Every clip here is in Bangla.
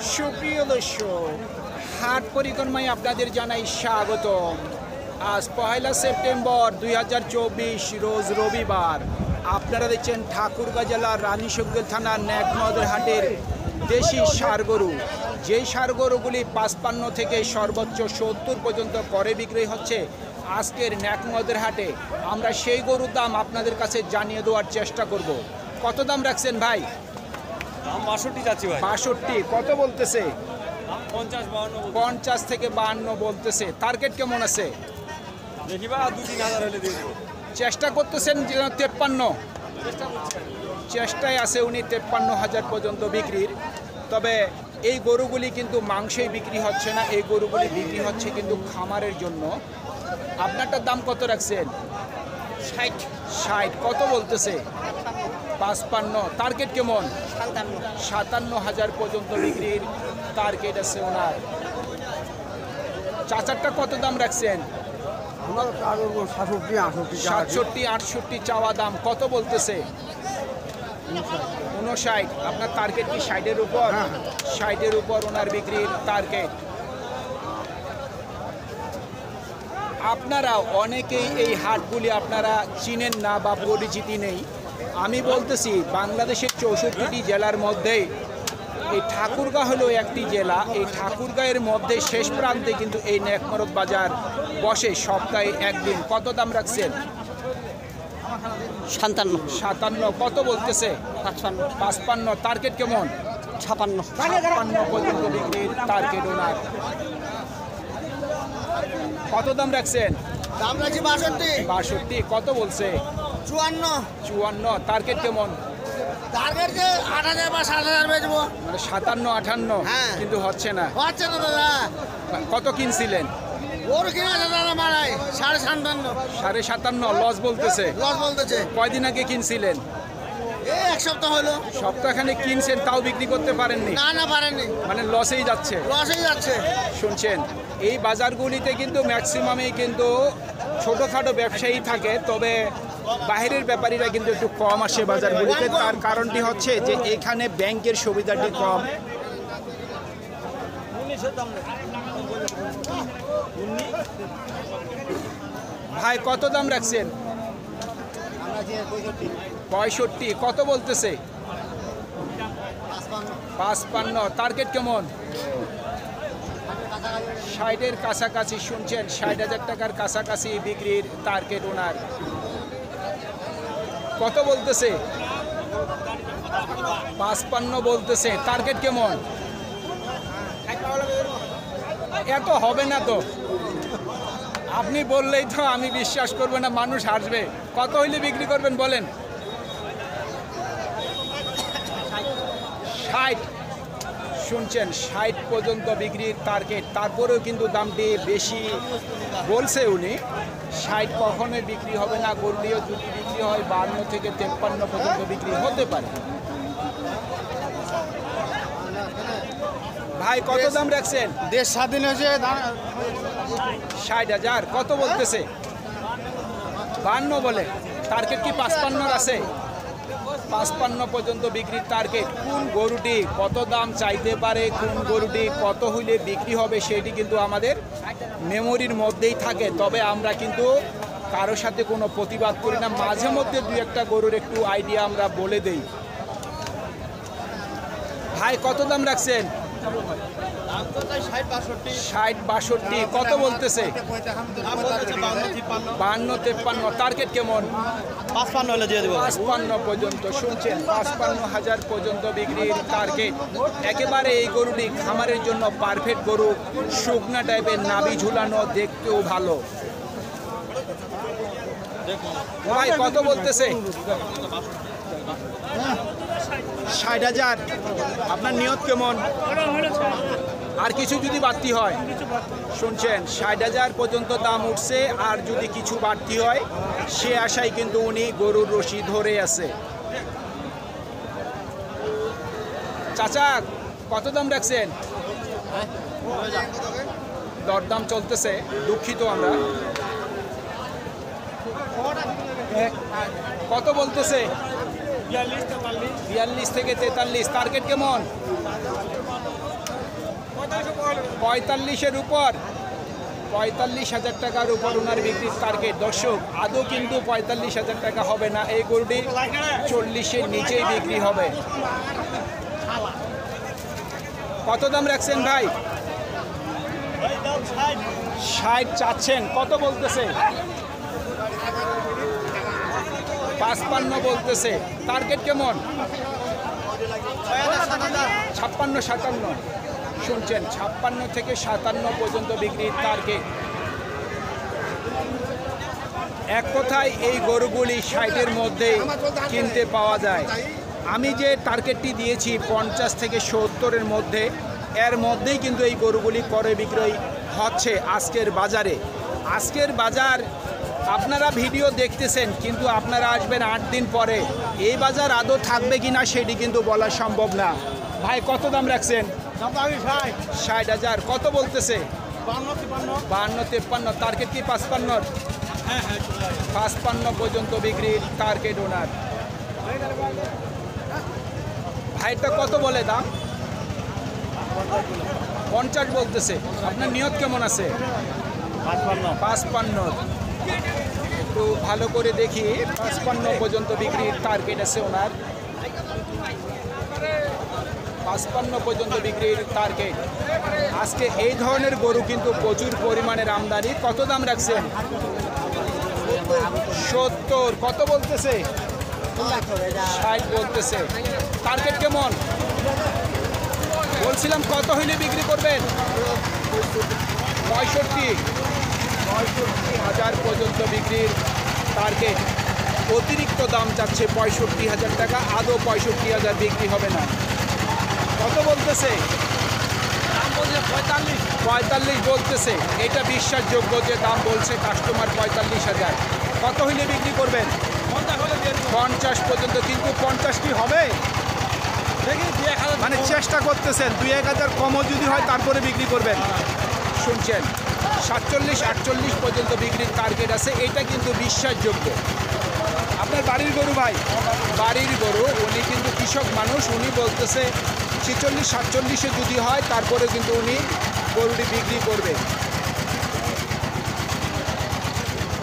সুপ্রিয় দর্শক, হাট পরিক্রমায় আপনাদের জানাই স্বাগতম। আজ 1 সেপ্টেম্বর 2024 রোজ রবিবার। আপনারা দেখছেন ঠাকুরগাঁ জেলার রানীশঙ্কর থানার ন্যাকনদের হাটের দেশি ষাঁড় গরু। যেই ষাঁড় গরুগুলি 55 থেকে সর্বোচ্চ 70 পর্যন্ত করে বিক্রি হচ্ছে আজকের ন্যাকনদের হাটে। আমরা সেই গরুর দাম আপনাদের কাছে জানিয়ে দেওয়ার চেষ্টা করব। কত দাম রাখছেন ভাই? 62 যাচ্ছি ভাই। 62 কত বলতেছে? 50 থেকে 52 বলতেছে। টার্গেট কেমন আছে? দেখি বা 2-3 হাজার হলে দিয়ে দেবো। চেষ্টা করতেছেন যে 53, চেষ্টায় আছে উনি 53,000 পর্যন্ত বিক্রির। তবে এই গরুগুলি কিন্তু মাংসেই বিক্রি হচ্ছে না, এই গরুগুলি বিক্রি হচ্ছে কিন্তু খামারের জন্য। আপনারটার দাম কত রাখছেন? 60 কত বলতেছে? 55। টার্গেট কেমন? 57,000 পর্যন্ত বিক্রির টার্গেট আছে ওনার। চাচারটা কত দাম রাখছেন? 67-68 চাওয়া দাম। কত বলতেছে? 59। আপনার টার্গেট কি 60-এর উপর? 60-এর উপর ওনার বিক্রির টার্গেট। আপনারা অনেকেই এই হাটগুলি আপনারা চিনেন না বা পরিচিতি নেই। আমি বলতেছি বাংলাদেশের 64টি জেলার মধ্যে এই ঠাকুরগাঁ হলো একটি জেলা। এই ঠাকুরগাঁয়ের মধ্যে শেষ প্রান্তে কিন্তু এই নেকমরদ বাজার বসে সপ্তাহে একদিন। কত দাম রাখছেন? 57। কত বলতেছে? 55। টার্গেট কেমন? 56 পর্যন্ত বিক্রির টার্গেট ওনার। কত দাম রাখছেন? দাম রাখছি 62। কত বলছে? 54। টার্গেট কেমন? টার্গেট যে 8,000 বা 7,000 বেচবো। মানে 57-58 হ্যাঁ। কিন্তু হচ্ছে না। হচ্ছে না দাদা। কত কিনছিলেন? ওর কিনা আছে দাদা মারাই 57.5 57.5 লস বলতেছে। লস বলতেছে। কয়দিন আগে কিনছিলেন? এই এক সপ্তাহ হলো। সপ্তাহখানে কিনছেন, তাও বিক্রি করতে পারেননি? না পারেননি, মানে লসেই যাচ্ছে। লসই যাচ্ছে। শুনছেন, এই বাজারগুলিতে কিন্তু ম্যাক্সিমামই কিন্তু ছোটোখাটো ব্যবসায়ী থাকে, তবে বাইরের ব্যাপারীরা কিন্তু একটু কম আসে বাজারগুলিতে। তার কারণটি হচ্ছে যে এখানে ব্যাংকের সুবিধাটি কম। ভাই কত দাম রাখছেন? 65। কত বলতেছে? 55। টার্গেট কেমন? 60-এর কাছাকাছি। শুনছেন, 60,000 টাকার কাছাকাছি বিক্রির টার্গেট ওনার। কত বলতেছে? 55 বলতেছে। টার্গেট কেমন? এত হবে না তো, আপনি বললেই তো আমি বিশ্বাস করবো না, মানুষ হাসবে। কত হইলে বিক্রি করবেন বলেন? 60। শুনছেন, 60 পর্যন্ত বিক্রির টার্গেট। তারপরেও কিন্তু দামটি বেশি বলছে উনি। 60 কখনোই বিক্রি হবে না। গরুটিও যদি বিক্রি হয় 52 থেকে 53 পর্যন্ত বিক্রি হতে পারে। ভাই কত দাম রাখছেন? দেশ স্বাধীন হয়েছে 60,000। কত বলতেছে? 52 বলে। টার্গেট কি 55 আছে? 55 পর্যন্ত বিক্রির টার্গেট। কোন গরুটি কত দাম চাইতে পারে, কোন গরুটি কত হইলে বিক্রি হবে, সেটি কিন্তু আমাদের মেমোরির মধ্যেই থাকে। তবে আমরা কিন্তু কারোর সাথে কোনো প্রতিবাদ করি না। মাঝে মধ্যে 2-1টা গরুর একটু আইডিয়া আমরা বলে দেই। ভাই কত দাম রাখছেন? 60-62। কত বলতেছে? 52-53। টার্গেট কেমন? 55 হলে দিয়ে দেবো। 55 পর্যন্ত। শুনছেন, 55,000 পর্যন্ত বিক্রির টার্গেট। একেবারে এই গরুটি খামারের জন্য পারফেক্ট গরু। শুকনা টাইপের, নাভি ঝুলানো, দেখতেও ভালো। ভাই কত বলতেছে? 60,000। আপনার নিয়ত কেমন? আর কিছু যদি বাড়তি হয়? শুনছেন, 60,000 পর্যন্ত দাম উঠছে। আর যদি কিছু বাড়তি হয় সে আশায় কিন্তু উনি গরুর রশি ধরে আছে। চাচা কত দাম রাখছেন? দরদাম চলতেছে, দুঃখিত আমরা। কত বলতেছে? 42 থেকে 43। টার্গেট কেমন? 45-এর উপর, 45,000 টাকার উপর ওনার বিক্রির টার্গেট। দর্শক, আদৌ কিন্তু 45,000 টাকা হবে না, এই গরুটি 40-এর নিচেই বিক্রি হবে। কত দাম রাখছেন ভাই? 60 চাচ্ছেন, কত বলতেছে? 55 বলতেছে। টার্গেট কেমন? 56-57। শুনছেন, 56 থেকে 57 পর্যন্ত বিক্রির টার্গেট। এক কথায় এই গরুগুলি 60-এর মধ্যে কিনতে পাওয়া যায়। আমি যে টার্গেটটি দিয়েছি 50 থেকে 70-এর মধ্যে, এর মধ্যেই কিন্তু এই গরুগুলি ক্রয় বিক্রয় হচ্ছে আজকের বাজারে। আজকের বাজার আপনারা ভিডিও দেখতেছেন, কিন্তু আপনারা আসবেন 8 দিন পরে, এই বাজার আদৌ থাকবে কি না সেটি কিন্তু বলা সম্ভব না। ভাই কত দাম রাখছেন? 60,000। কত বলতেছে? 52-53। টার্গেট কি 55? 55 পর্যন্ত বিক্রির টার্গেট ওনার। ভাইটা কত বলে দাম? 50 বলতেছে। আপনার নিয়ত কেমন আছে? 55। একটু ভালো করে দেখি, 55 পর্যন্ত বিক্রির টার্গেট আছে ওনার। 55 পর্যন্ত বিক্রির টার্গেট। আজকে এই ধরনের গরু কিন্তু প্রচুর পরিমাণের আমদানি। কত দাম রাখছেন? 70। কত বলতেছে? 60 বলতেছে। টার্গেট কেমন? বলছিলাম কত হইলে বিক্রি করবেন? 65,000 পর্যন্ত বিক্রির টার্গেট। অতিরিক্ত দাম চাচ্ছে 65,000 টাকা, আদৌ 65,000 বিক্রি হবে না। কত বলতেছে? 45 বলতেছে। এটা বিশ্বাসযোগ্য যে দাম বলছে কাস্টমার 45,000। কত হইলে বিক্রি করবেন? 50 পর্যন্ত। কিন্তু 50 কি হবে? মানে চেষ্টা করতেছেন 2-1,000 কমও যদি হয় তারপরে বিক্রি করবেন। শুনছেন, 47-48 পর্যন্ত বিক্রির টার্গেট আছে। এটা কিন্তু বিশ্বাসযোগ্য। আপনার বাড়ির গরু ভাই? বাড়ির গরু। উনি কিন্তু কৃষক মানুষ। উনি বলতেছে 46-47-এ যদি হয় তারপরে কিন্তু উনি গরুটি বিক্রি করবে।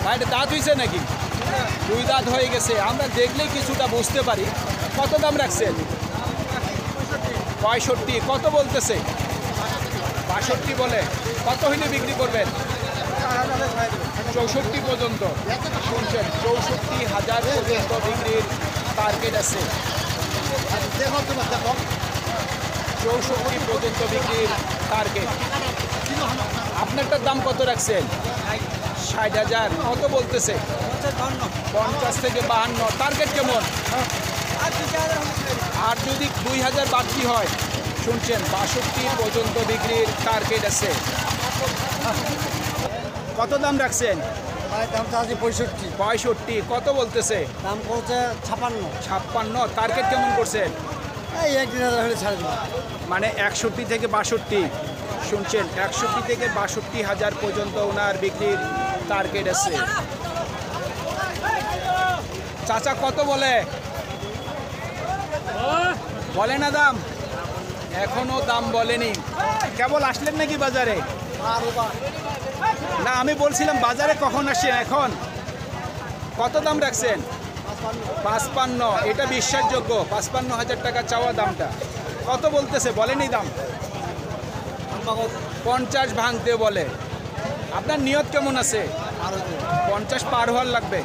ভাই এটা দাঁত হয়েছে নাকি? 2 দাঁত হয়ে গেছে। আমরা দেখলেই কিছুটা বুঝতে পারি। কত দাম রাখছেন? 65। কত বলতেছে? 62 বলে। কত হইলে বিক্রি করবেন? 64 পর্যন্ত। শুনছেন, 64,000 পর্যন্ত বিক্রির টার্গেট আছে। 64 পর্যন্ত বিক্রির টার্গেট। আপনারটার দাম কত রাখছেন? 60,000। কত বলতেছে? 50 থেকে 52। টার্গেট কেমন? আর যদি 2,000 বাড়তি হয়? শুনছেন, 62 পর্যন্ত বিক্রির টার্গেট আছে। কত দাম রাখছেন? দামটা আছে 65। কত বলতেছে? দাম করছে 56। টার্গেট কেমন করছেন? এই 1,000 হলে ছাড় দেবো। মানে 61 থেকে 62। শুনছেন, 61 থেকে 62,000 পর্যন্ত ওনার বিক্রির টার্গেট আছে। চাচা কত বলে? বলে না দাম? এখনো দাম বলেনি। কেবল আসলেন নাকি বাজারে? না, আমি বলছিলাম বাজারে কখন আসছেন? এখন কত দাম রাখছেন? 55। এটা বিশ্বাসযোগ্য। 55,000 টাকা চাওয়া দামটা। কত বলতেছে? বলেনি দাম? 50 ভাঙতে বলে। আপনার নিয়ত কেমন আছে? 50 পার হওয়ার লাগবে।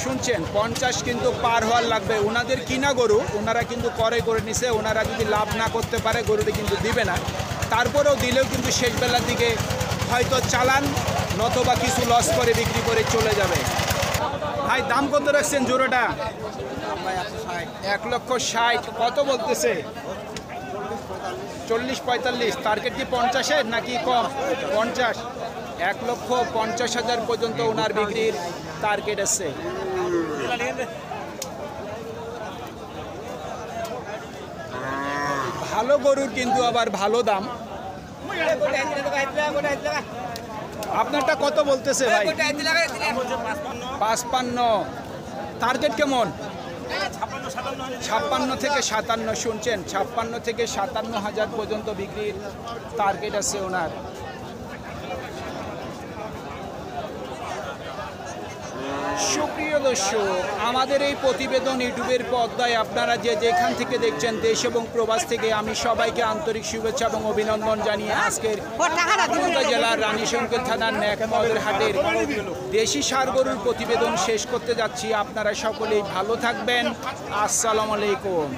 শুনছেন, 50 কিন্তু পার হওয়ার লাগবে। ওনাদের কিনা গরু, ওনারা কিন্তু ক্রয় করে নিছে। ওনারা যদি লাভ না করতে পারে গরুটি কিন্তু দিবে না। তারপরেও দিলেও কিন্তু শেষ বেলার দিকে হয়তো চালান নতবা কিছু লস করে বিক্রি করে চলে যাবে। ভাই দাম কত রাখছেন জোড়াটা? 1,60,000। কত বলতেছে? 40-45। টার্গেট কি 50-এর নাকি কম? 50। 1,50,000 পর্যন্ত ওনার বিক্রির টার্গেট আছে। ভালো গরুর কিন্তু আবার ভালো দাম। আপনারটা কত বলতেছে ভাই? 55। টার্গেট কেমন? 56 থেকে 57 শুনছেন, 56 থেকে 57,000 পর্যন্ত বিক্রির টার্গেট আছে ওনার। সুপ্রিয় দর্শক, আমাদের এই প্রতিবেদন ইউটিউবের পর্দায় আপনারা যে যেখান থেকে দেখছেন, দেশ এবং প্রবাস থেকে, আমি সবাইকে আন্তরিক শুভেচ্ছা এবং অভিনন্দন জানিয়ে আজকের ঠাকুরগাঁ জেলার রানীশঙ্কর থানার ন্যাকমদের হাটের দেশি ষাঁড় গরুর প্রতিবেদন শেষ করতে যাচ্ছি। আপনারা সকলেই ভালো থাকবেন। আসসালামু আলাইকুম।